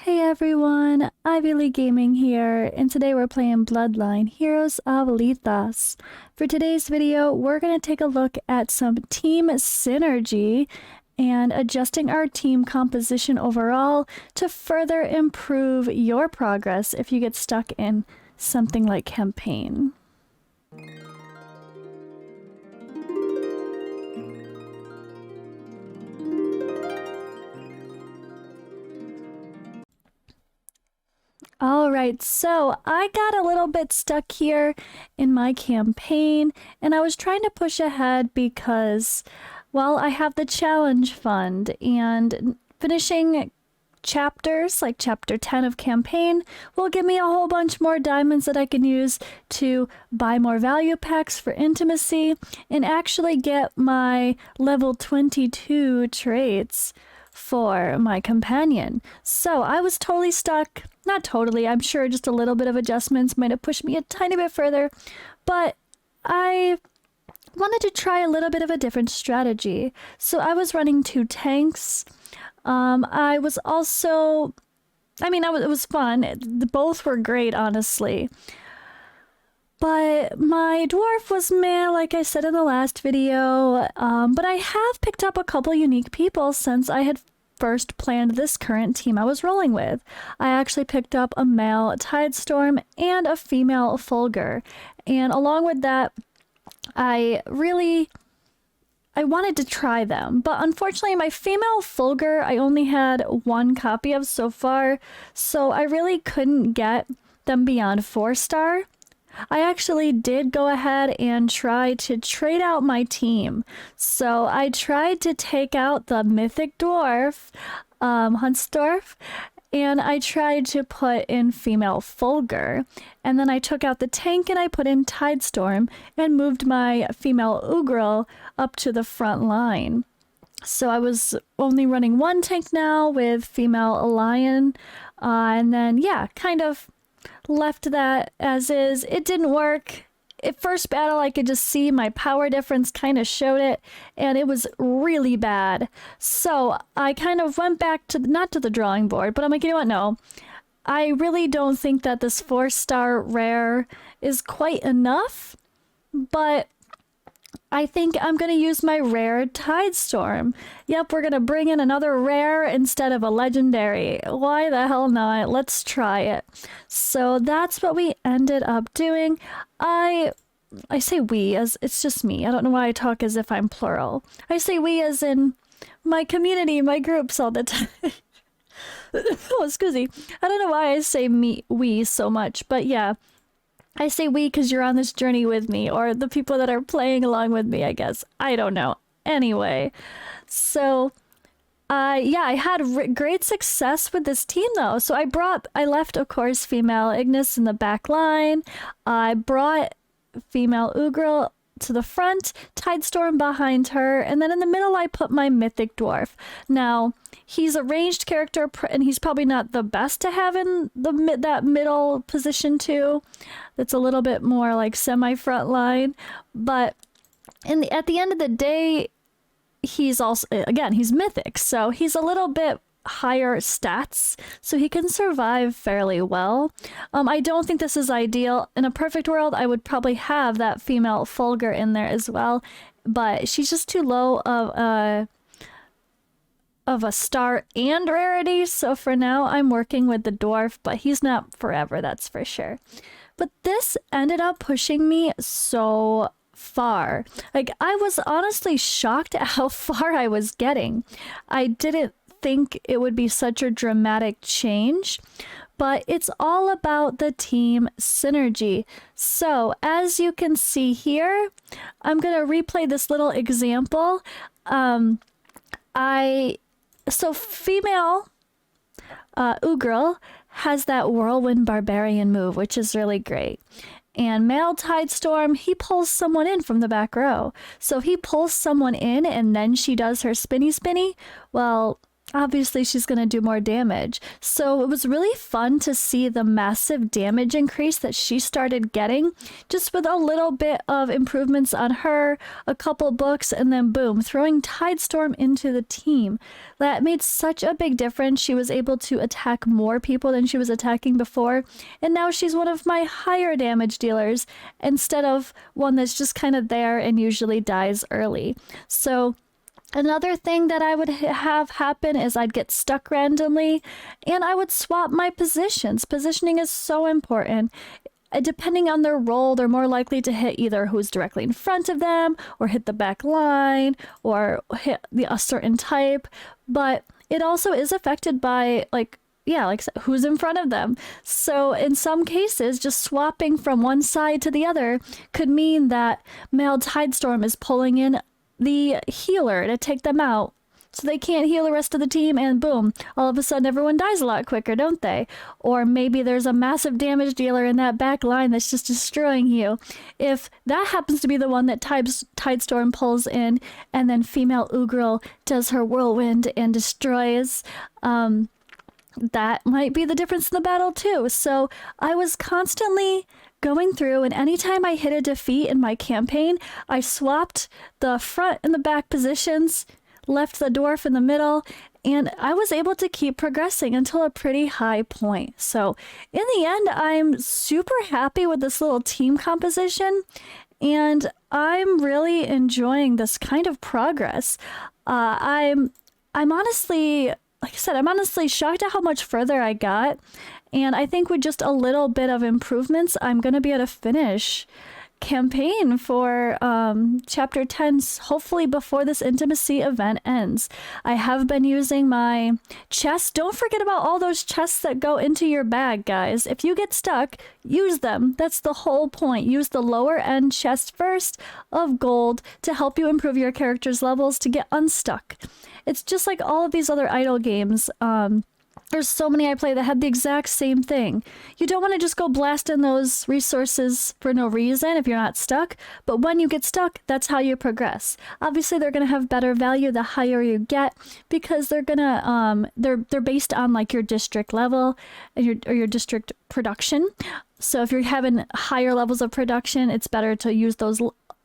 Hey everyone, Ivy Lee Gaming here, and today we're playing Bloodline, Heroes of Lithas. For today's video, we're going to take a look at some team synergy and adjusting our team composition overall to further improve your progress if you get stuck in something like campaign. Alright, so I got a little bit stuck here in my campaign, and I was trying to push ahead because, well, I have the challenge fund, and finishing chapters, like chapter 10 of campaign, will give me a whole bunch more diamonds that I can use to buy more value packs for intimacy, and actually get my level 22 traits for my companion. So I was totally stuck. Not totally, I'm sure just a little bit of adjustments might have pushed me a tiny bit further, but I wanted to try a little bit of a different strategy. So I was running 2 tanks. I was also, it was fun. Both were great, honestly. But my dwarf was meh, like I said in the last video, but I have picked up a couple unique people since I had first planned this current team I was rolling with. I actually picked up a male Tidestorm and a female Fulgur, and along with that, I wanted to try them, but unfortunately my female Fulgur I only had 1 copy of so far, so I really couldn't get them beyond 4-star. I actually did go ahead and try to trade out my team. So I tried to take out the mythic dwarf, Huntsdorf, and I tried to put in female Fulgur. And then I took out the tank and I put in Tidestorm and moved my female Ugrel up to the front line. So I was only running 1 tank now with female Lion, and then yeah, kind of left that as is. It didn't work. At first battle, I could just see my power difference kind of showed it, and it was really bad. So I kind of went back to, not to the drawing board, but I'm like, you know what, no. I really don't think that this 4-star rare is quite enough, but I think I'm going to use my rare Tidestorm. Yep, we're going to bring in another rare instead of a legendary. Why the hell not? Let's try it. So that's what we ended up doing. I say we as it's just me. I don't know why I talk as if I'm plural. I say we as in my community, my groups all the time. Oh, excuse me. I don't know why I say we so much, but yeah. I say we because you're on this journey with me, or the people that are playing along with me, I guess. I don't know. Anyway, so yeah, I had great success with this team though. So I left, of course, female Ignis in the back line. I brought female Ugrel to the front, Tidestorm behind her, and then in the middle I put my mythic dwarf. Now, he's a ranged character, and he's probably not the best to have in that middle position too. That's a little bit more like semi-front line, but at the end of the day, he's also, again, he's mythic, so he's a little bit higher stats, so he can survive fairly well. I don't think this is ideal. In a perfect world, I would probably have that female Fulgur in there as well, but she's just too low of a star and rarity, so for now I'm working with the dwarf, but he's not forever, that's for sure. But this ended up pushing me so far. Like, I was honestly shocked at how far I was getting. I didn't think it would be such a dramatic change, but it's all about the team synergy. So as you can see here, I'm gonna replay this little example. So female Ugrel has that whirlwind barbarian move, which is really great. And male Tidestorm, he pulls someone in from the back row. So if he pulls someone in and then she does her spinny spinny, well, obviously she's going to do more damage. So it was really fun to see the massive damage increase that she started getting just with a little bit of improvements on her, a couple books, and then boom, throwing Tidestorm into the team. That made such a big difference. She was able to attack more people than she was attacking before, and now she's one of my higher damage dealers instead of one that's just kind of there and usually dies early. So another thing that I would have happen is I'd get stuck randomly and I would swap my positions. Positioning is so important. Depending on their role, they're more likely to hit either who's directly in front of them or hit the back line or hit a certain type. But it also is affected by like who's in front of them. So in some cases, just swapping from one side to the other could mean that male Tidestorm is pulling in the healer to take them out, so they can't heal the rest of the team, and boom, all of a sudden everyone dies a lot quicker, don't they? Or maybe there's a massive damage dealer in that back line that's just destroying you. If that happens to be the one that Tidestorm pulls in, and then female Ugril does her whirlwind and destroys, that might be the difference in the battle too. So I was constantly going through, and anytime I hit a defeat in my campaign, I swapped the front and the back positions, left the dwarf in the middle, and I was able to keep progressing until a pretty high point. So in the end, I'm super happy with this little team composition, and I'm really enjoying this kind of progress. I'm honestly, like I said, I'm honestly shocked at how much further I got. And I think with just a little bit of improvements, I'm going to be able to finish campaign for chapter 10, hopefully before this intimacy event ends. I have been using my chests. Don't forget about all those chests that go into your bag, guys. If you get stuck, use them. That's the whole point. Use the lower end chest first of gold to help you improve your character's levels to get unstuck. It's just like all of these other idle games. There's so many I play that had the exact same thing. You don't want to just go blasting those resources for no reason if you're not stuck, but when you get stuck, that's how you progress. Obviously, they're going to have better value the higher you get, because they're going to they're based on like your district level and your district production. So if you're having higher levels of production, it's better to use those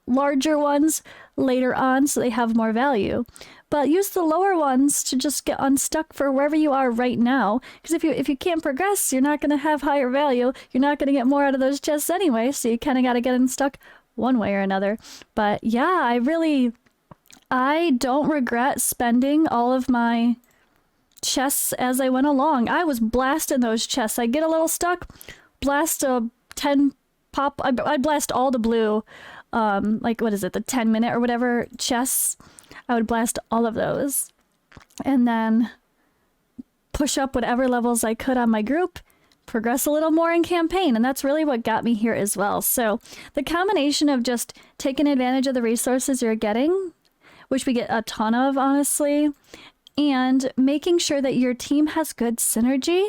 larger ones later on so they have more value. But use the lower ones to just get unstuck for wherever you are right now. Because if you can't progress, you're not going to have higher value. You're not going to get more out of those chests anyway. So you kind of got to get unstuck one way or another. But yeah, I don't regret spending all of my chests as I went along. I was blasting those chests. I get a little stuck, blast a 10 pop. I blast all the blue, like what is it, the 10-minute or whatever chests. I would blast all of those and then push up whatever levels I could on my group, progress a little more in campaign. And that's really what got me here as well. So the combination of just taking advantage of the resources you're getting, which we get a ton of, honestly, and making sure that your team has good synergy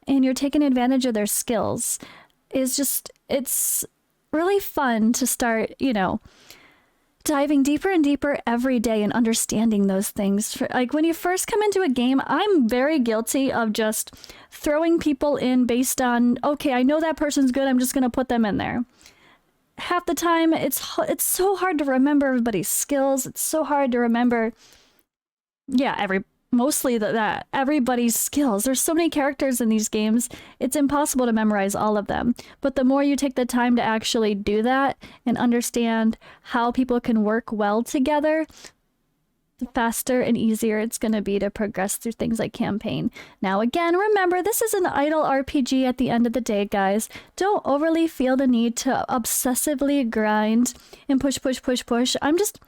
and you're taking advantage of their skills is just, it's really fun to start, diving deeper and deeper every day and understanding those things. Like when you first come into a game, I'm very guilty of just throwing people in based on, okay, I know that person's good, I'm just going to put them in there. Half the time, it's so hard to remember everybody's skills. It's so hard to remember, mostly that everybody's skills. There's so many characters in these games, it's impossible to memorize all of them. But the more you take the time to actually do that and understand how people can work well together, the faster and easier it's going to be to progress through things like campaign. Now again, remember, this is an idle RPG at the end of the day, guys. Don't overly feel the need to obsessively grind and push. I'm just,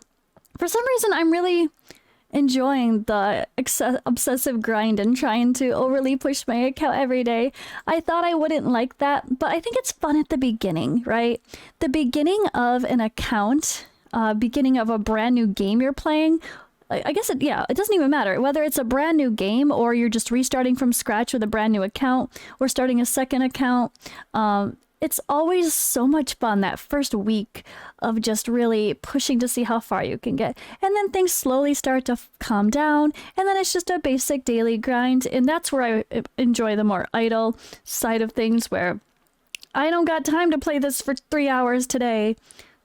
for some reason, I'm really enjoying the obsessive grind and trying to overly push my account every day. I thought I wouldn't like that, but I think it's fun at the beginning, right? The beginning of an account, beginning of a brand new game you're playing, I guess it doesn't even matter whether it's a brand new game or you're just restarting from scratch with a brand new account or starting a second account. it's always so much fun that first week of just really pushing to see how far you can get. And then things slowly start to calm down. And then it's just a basic daily grind. And that's where I enjoy the more idle side of things, where I don't got time to play this for 3 hours today.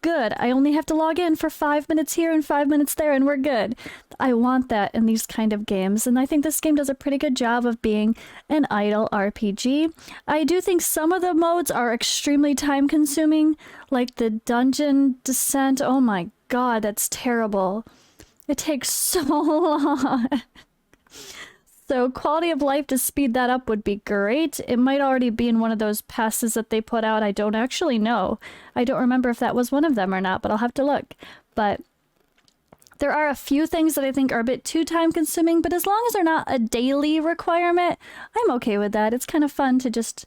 Good. I only have to log in for 5 minutes here and 5 minutes there, and we're good. I want that in these kind of games, and I think this game does a pretty good job of being an idle RPG. I do think some of the modes are extremely time consuming, like the dungeon descent. Oh my god, that's terrible. It takes so long. So quality of life to speed that up would be great. It might already be in one of those passes that they put out. I don't actually know. I don't remember if that was one of them or not, but I'll have to look. But there are a few things that I think are a bit too time consuming, but as long as they're not a daily requirement, I'm okay with that. It's kind of fun to just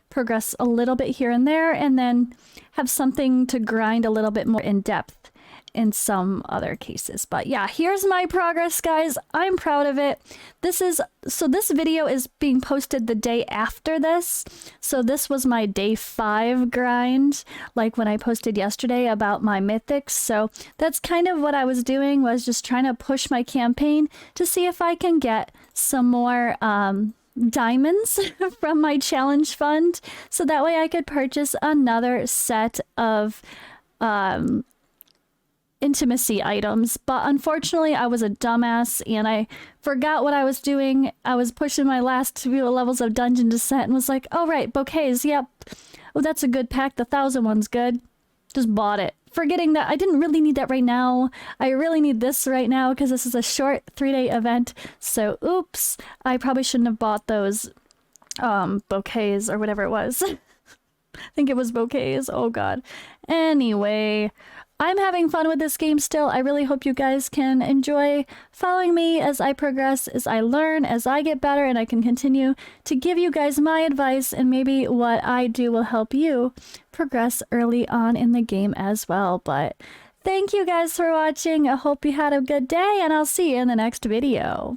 progress a little bit here and there, and then have something to grind a little bit more in depth in some other cases. But yeah, here's my progress, guys. I'm proud of it. This video is being posted the day after this. So this was my day 5 grind, like when I posted yesterday about my mythics. So that's kind of what I was doing, was just trying to push my campaign to see if I can get some more diamonds from my challenge fund, so that way I could purchase another set of intimacy items. But unfortunately, I was a dumbass and I forgot what I was doing. I was pushing my last 2 levels of dungeon descent and was like, oh right, bouquets, yep. Oh, that's a good pack. The 1,000 one's good. Just bought it, forgetting that I didn't really need that right now. I really need this right now because this is a short 3-day event. So oops, I probably shouldn't have bought those bouquets or whatever it was. I think it was bouquets. Oh god. Anyway, I'm having fun with this game still. I really hope you guys can enjoy following me as I progress, as I learn, as I get better, and I can continue to give you guys my advice, and maybe what I do will help you progress early on in the game as well. But thank you guys for watching. I hope you had a good day, and I'll see you in the next video.